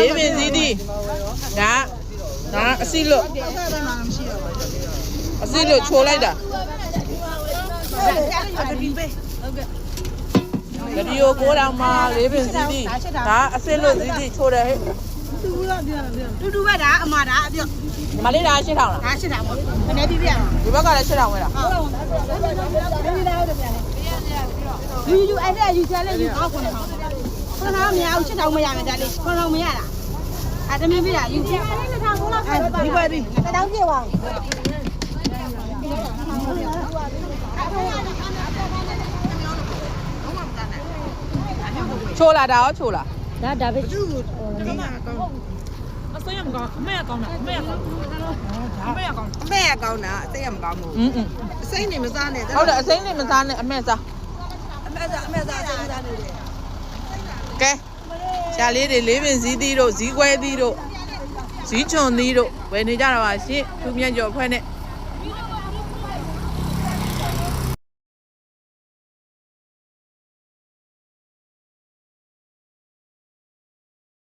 လေးပင်စီးသည်ဒါအစီလို့ချိုးလိုက်တာကဒီယိုကိုတောင်မှလေးပင်စီးသည်ဒါအစီလို့စီးသည်ချိုးတယ်ဟဲ့တူပဲဒါအမဒါအပြော့ဒီမလေးဒါ8000လားဒါ8000ပေါ့နည်းပြီးပြရအောင်ဒီဘက်ကလည်း8000ဝယ်တာယူအဲ့ဒါယူချလဲယူအောက်9000ခဏမရအောင်8000မရမယ်ဒါလေး9000မရတာအဲ့တမင်းပြတာယူချ2000ကိုလောက်ဒီပဲဒီ1000ပြည့်ပါချိုးလာတာရောချိုးလာဒါပဲအစိမ်းမကောင်းအမေကောင်းတာအမေကောင်းအမေကောင်းအမေကောင်းတာအစိမ်းမကောင်းဘူးအစိမ်းနေမစားနဲ့ဟုတ်တယ်အစိမ်းနေမစားနဲ့အမေစားအမေစားအစိမ်းစားနေတယ်ကဲရှာလေးတွေလေးပင်စည်းသီးတို့ဇီးခွဲသီးတို့ဇီးချွန်သီးတို့ဝယ်နေကြတာပါရှင်သူမြတ်ကျော်ဖွဲ့နဲ့